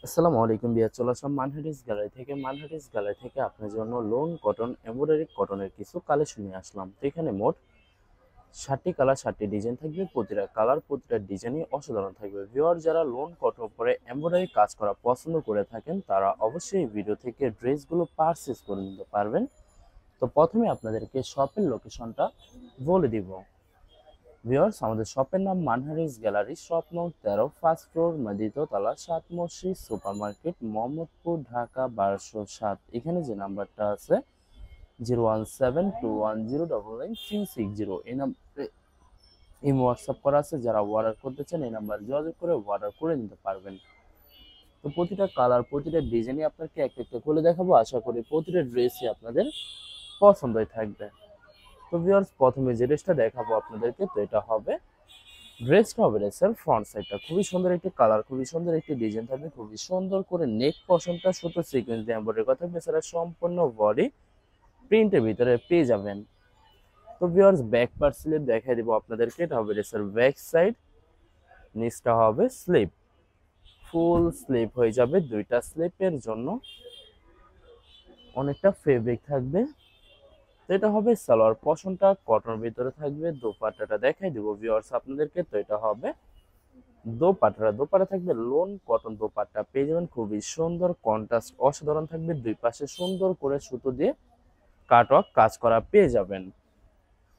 আসসালামু আলাইকুম বিয়ার, চলে আসলাম মানহাটিস গ্যালারি থেকে আপনার জন্য লোন কটন এমব্রয়ডারি কটনের কিছু কালেকশন নিয়ে আসলাম। তো এখানে মোট 60টি কালার 60টি ডিজাইন থাকবে। প্রতিটা কালার প্রতিটা ডিজাইনই অসাধারণ থাকবে। ভিউয়ার যারা লোন কটন পরে এমব্রয়ডারি কাজ করা পছন্দ করে থাকেন তারা অবশ্যই এই ভিডিও থেকে ড্রেসগুলো পারচেজ করে নিতে পারবেন। তো প্রথমে আপনাদেরকে শপের লোকেশনটা বলে দিব। ভিউয়ার্স, আমাদের শপের নাম মানহারিস গ্যালারি, শপ নং 13, ফার্স্ট ফ্লোর, দ্বিতীয়তলা, 7 মসজিদ সুপার মার্কেট, মোহাম্মদপুর, ঢাকা 1207। এখানে যে নাম্বারটা আছে 01721099360, এই নাম্বারে হোয়াটসঅ্যাপ করা আছে। যারা অর্ডার করতে চান এই নাম্বার যোগাযোগ করে অর্ডার করে নিতে পারবেন। তো প্রতিটা কালার প্রতিটা ডিজাইনই আপনাকে একটা একটা করে দেখাবো। আশা করি প্রতিটা ড্রেসই আপনাদের পছন্দই থাকবে। তো ভিউয়ার্স, প্রথমে যে ড্রেসটা দেখাবো আপনাদেরকে, তো এটা হবে ড্রেসটা হবে ড্রেসের ফ্রন্ট সাইডটা খুবই সুন্দর একটি কালার, খুবই সুন্দর একটি ডিজাইন থাকবে, খুবই সুন্দর করে নেক পশনটা সুতো সিকোয়েন্স দিয়ে এমব্রয়ডারি করা থাকবে। এছাড়া সম্পূর্ণ বডি প্রিন্টের ভিতরে পেয়ে যাবেন। তো ভিউয়ার্স, ব্যাক পার্ট স্লিপ দেখাই দিব আপনাদেরকে। এটা হবে ড্রেসের ব্যাক সাইড, নিচটা হবে স্লিপ, ফুল স্লিপ হয়ে যাবে। দুইটা স্লিপের জন্য অনেকটা ফেব্রিক থাকবে। তো এটা হবে সালোয়ার পশনটা কটনের ভিতরে থাকবে। দোপাট্টাটা দেখাই দিব ভিউয়ার্স আপনাদেরকে। তো এটা হবে দোপাট্টা থাকবে লোন কটন দোপাট্টা পেয়ে যাবেন, খুবই সুন্দর, কন্ট্রাস্ট অসাধারণ থাকবে। দুই পাশে সুন্দর করে সুতো দিয়ে কাটওয়ার্ক কাজ করা পেয়ে যাবেন।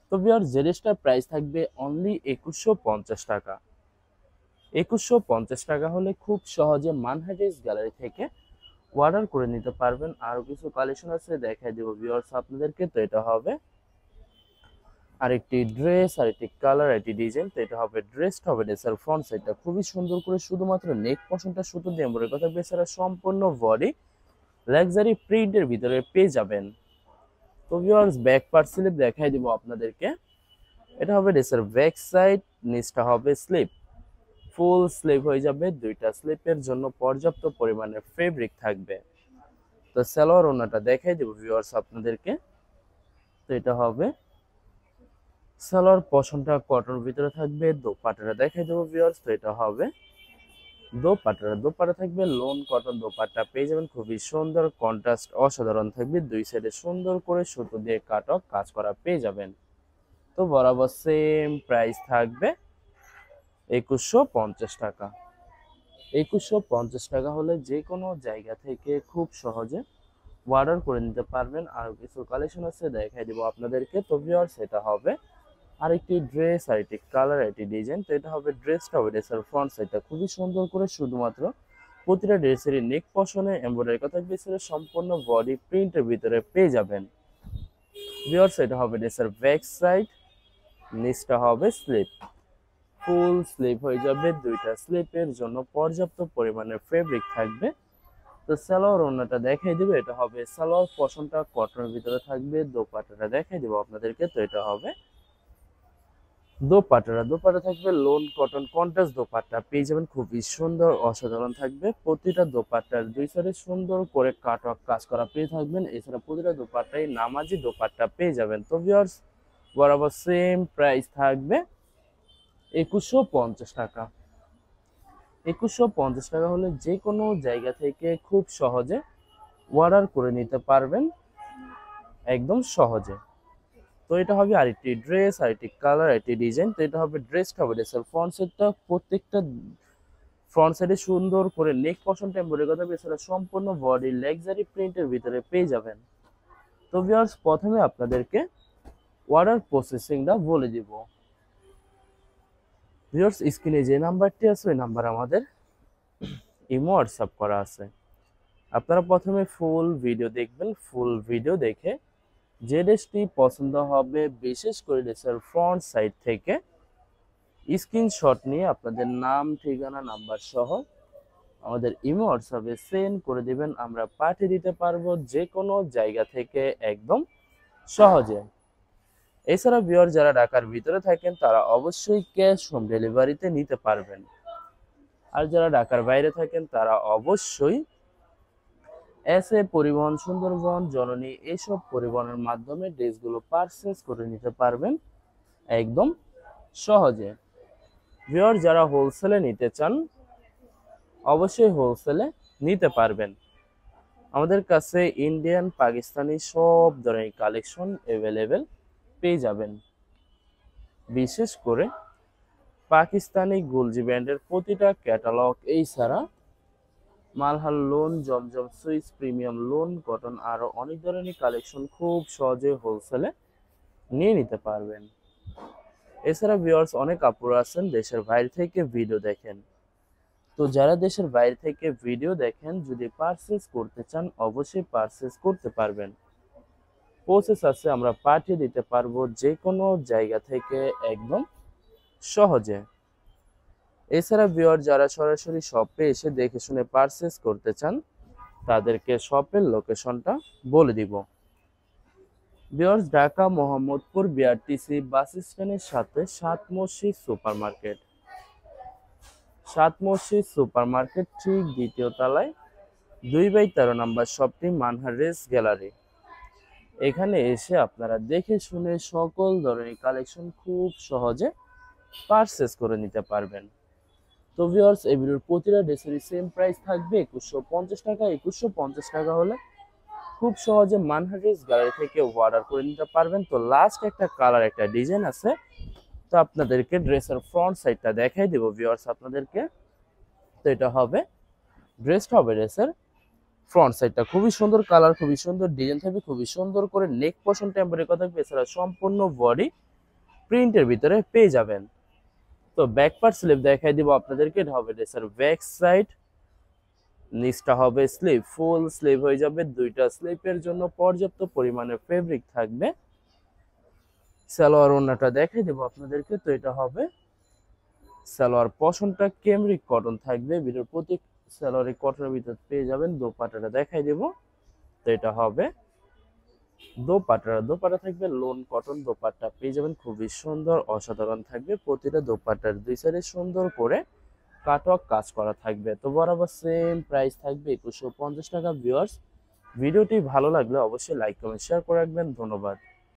তো ভিউয়ার, যে ড্রেসটার প্রাইস থাকবে অনলি 2150 টাকা। 2150 টাকা হলে খুব সহজে মানহাটিস গ্যালারি থেকে অর্ডার করে নিতে পারবেন। আরো কিছু কালেকশন আছে, দেখাই দেবো ভিউয়ার্স আপনাদেরকে। তো এটা হবে আরেকটি ড্রেস, আরেকটি কালার, আরেকটি ডিজাইন। তো এটা হবে ড্রেসটা হবে ড্রেসের ফ্রন্ট সাইডটা খুবই সুন্দর করে শুধুমাত্র নেক পশনটা সুতো দিয়ে এমব্রয়ডারি কথা, এছাড়া সম্পূর্ণ বডি লাক্সারি প্রিন্টের ভিতরে পেয়ে যাবেন। তো ভিউয়ার্স, ব্যাক পার্ট স্লিপ দেখাই দিব আপনাদেরকে। এটা হবে ড্রেসের ব্যাক সাইড, নিচটা হবে স্লিপ, ফুল স্লিপ হয়ে যাবে। দুইটা স্লিপের জন্য পর্যাপ্ত পরিমাণে ফেব্রিক থাকবে। তো সালোয়ার ওনাটা দেখাই দিব ভিউয়ার্স আপনাদেরকে। তো এটা হবে সালোয়ার পশনটা কটনের ভিতরে থাকবে। দোপাট্টাটা দেখাই দেবো ভিউয়ার্স। তো এটা হবে দোপাট্টা থাকবে লোন কটন দোপাট্টা পেয়ে যাবেন, খুবই সুন্দর, কন্ট্রাস্ট অসাধারণ থাকবে। দুই সাইডে সুন্দর করে সুতো দিয়ে কাটক কাজ করা পেয়ে যাবেন। তো বরাবর সেম প্রাইস থাকবে 2150 টাকা। 2150 টাকা হলে যে কোনো জায়গা থেকে খুব সহজে অর্ডার করে নিতে পারবেন। আর কিছু কালেকশন আছে, দেখাই দিব আপনাদেরকে। তো ভিউয়ার্স, এটা হবে আরেকটি ড্রেস, আরেকটি কালার, আরেকটি ডিজাইন। তো এটা হবে ড্রেসটা হবে ড্রেসের ফ্রন্ট সাইডটা খুবই সুন্দর করে শুধুমাত্র প্রতিটা ড্রেসেরই নেক পশনে এমব্রয়ডারি কথা বেসের সম্পূর্ণ বডি প্রিন্টের ভিতরে পেয়ে যাবেন। ভিউয়ার্স, এটা হবে ড্রেসের ব্যাক সাইড, নিচটা হবে স্লিপ, ফুল স্লিপ হয়ে যাবে। দুইটা স্লিপের জন্য পর্যাপ্ত পরিমাণের ফেব্রিক থাকবে। তো সালোয়ার ওড়নাটা দেখাই দিবে। এটা হবে সালোয়ার পশনটা কটনের ভিতরে থাকবে। দোপাট্টাটা দেখাই দিব আপনাদেরকে। তো এটা হবে দোপাট্টা থাকবে লোন কটন কন্ট্রাস্ট দোপাট্টা পেয়ে যাবেন, খুবই সুন্দর অসাধারণ থাকবে। প্রতিটা দোপাট্টার দুই সাইডে সুন্দর করে কাটওয়ার্ক কাজ করা পেয়ে থাকবেন। এছাড়া প্রতিটা দোপাট্টায় নামাজি দোপাট্টা পেয়ে যাবেন। তো ভিউয়ার্স, বরাবর সেম প্রাইস থাকবে 2150 টাকা। 2150 টাকা হলে যে কোনো জায়গা থেকে খুব সহজে অর্ডার করে নিতে পারবেন, একদম সহজে। তো এটা হবে আরেকটি ড্রেস, আরেকটি কালার, আরেকটি ডিজাইন। তো এটা হবে ড্রেসটা হবে ড্রেসের ফ্রন্ট সাইডটা প্রত্যেকটা ফ্রন্ট সাইডে সুন্দর করে নেক পশন এমব্রয়ডারি করা, এছাড়া সম্পূর্ণ বডি লাক্সারি প্রিন্টের ভিতরে পেয়ে যাবেন। তো ভিউয়ার্স, প্রথমে আপনাদেরকে অর্ডার প্রসেসিংটা বলে দিব। ভিউয়ার্স, স্ক্রিনে যে নাম্বারটি আছে ওই নাম্বার আমাদের ইমো হোয়াটসঅ্যাপ করা আছে। আপনারা প্রথমে ফুল ভিডিও দেখবেন, ফুল ভিডিও দেখে যে ড্রেসটি পছন্দ হবে, বিশেষ করে ড্রেসের ফ্রন্ট সাইড থেকে স্ক্রিনশট নিয়ে আপনাদের নাম, ঠিকানা, নাম্বার সহ আমাদের ইমো হোয়াটসঅ্যাপে সেন্ড করে দিবেন। আমরা পাঠিয়ে দিতে পারবো যে কোনো জায়গা থেকে একদম সহজে। এছাড়া ভিউয়ার, যারা ঢাকার ভিতরে থাকেন তারা অবশ্যই ক্যাশ হোম ডেলিভারিতে নিতে পারবেন। আর যারা ঢাকার বাইরে থাকেন তারা অবশ্যই এসএ পরিবহন, সুন্দরবন, জননী এইসব পরিবহনের মাধ্যমে ড্রেসগুলো পারচেজ করে নিতে পারবেন একদম সহজে। ভিউয়ার, যারা হোলসেলে নিতে চান অবশ্যই হোলসেলে নিতে পারবেন। আমাদের কাছে ইন্ডিয়ান পাকিস্তানি সব ধরনের কালেকশন অ্যাভেলেবেল পেয়ে যাবেন। বিশেষ করে পাকিস্তানি গুলজি ব্র্যান্ডের প্রতিটা ক্যাটালগ, এই ছাড়া মালহার লোন, জমজম সুইস, প্রিমিয়াম লোন, কটন আরো অনেক ধরনের কালেকশন খুব সহজে হোলসেলে নিয়ে নিতে পারবেন। এছাড়া ভিউয়ার্স অনেক আপুরা আছেন দেশের বাইরে থেকে ভিডিও দেখেন। তো যারা দেশের বাইরে থেকে ভিডিও দেখেন, যদি পারচেজ করতে চান অবশ্যই পারচেজ করতে পারবেন। প্রসেস আছে, আমরা পাঠিয়ে দিতে পারবো যে কোনো জায়গা থেকে একদম সহজে। এছাড়া ভিউয়ার যারা সরাসরি শপে এসে দেখে শুনে পারচেজ করতে চান, তাদেরকে শপের লোকেশনটা বলে দিব। ভিউয়ার্স ঢাকা মোহাম্মদপুর বিআরটিসি বাস স্ট্যান্ডের সাথে সাত মসজিদ সুপার মার্কেট, সাত মসজিদ সুপার মার্কেট ঠিক দ্বিতীয় তলায় 2/13 নম্বর শপটি মানহার রেস গ্যালারি। এখানে এসে আপনারা দেখে শুনে সকল ধরনের কালেকশন খুব সহজে পারচেজ করে নিতে পারবেন। তো ভিউয়ার্স এই ভিডিওর প্রতিটা ড্রেসেরই সেম প্রাইস থাকবে 2150 টাকা। 2150 টাকা হলে খুব সহজে মানহার রেস গ্যালারি থেকে অর্ডার করে নিতে পারবেন। তো লাস্ট একটা কালার, একটা ডিজাইন আছে, তো আপনাদেরকে ড্রেসের ফ্রন্ট সাইডটা দেখাই দেব ভিউয়ার্স আপনাদেরকে। তো এটা হবে ড্রেসটা, হবে ড্রেসের ফ্রন্ট সাইডটা। খুবই সুন্দর কালার, খুবই সুন্দর ডিজাইন থাকবে, খুবই সুন্দর করে নেক পোর্শন টেম্পারি কথা থাকবে, এছাড়া সম্পূর্ণ বডি প্রিন্টের ভিতরে পেয়ে যাবেন। তো ব্যাক পার্ট স্লিপ দেখাই দিব আপনাদেরকে। এটা হবে ড্রেসের ব্যাক সাইড, নিচটা হবে স্লিপ, ফুল স্লিপ হয়ে যাবে। দুইটা স্লিপের জন্য পর্যাপ্ত পরিমাণে ফেব্রিক থাকবে। সালোয়ার ওড়নাটা দেখাই দেব আপনাদেরকে। তো এটা হবে সালোয়ার পশনটা কেমরিক কটন থাকবে, ভিডিওর প্রতি সালোয়ারে কটনের ভিতর পেয়ে যাবেন। দোপাট্টাটা দেখাই দেব। তো এটা হবে দোপাট্টা থাকবে লোন কটন দোপাট্টা পেয়ে যাবেন, খুবই সুন্দর অসাধারণ থাকবে। প্রতিটা দোপাট্টার দুই সাইডে সুন্দর করে কাটওয়ার্ক কাজ করা থাকবে। তো বরাবর সেম প্রাইস থাকবে 2150 টাকা। ভিউয়ার্স ভিডিওটি ভালো লাগলে অবশ্যই লাইক কমেন্ট শেয়ার করে রাখবেন। ধন্যবাদ।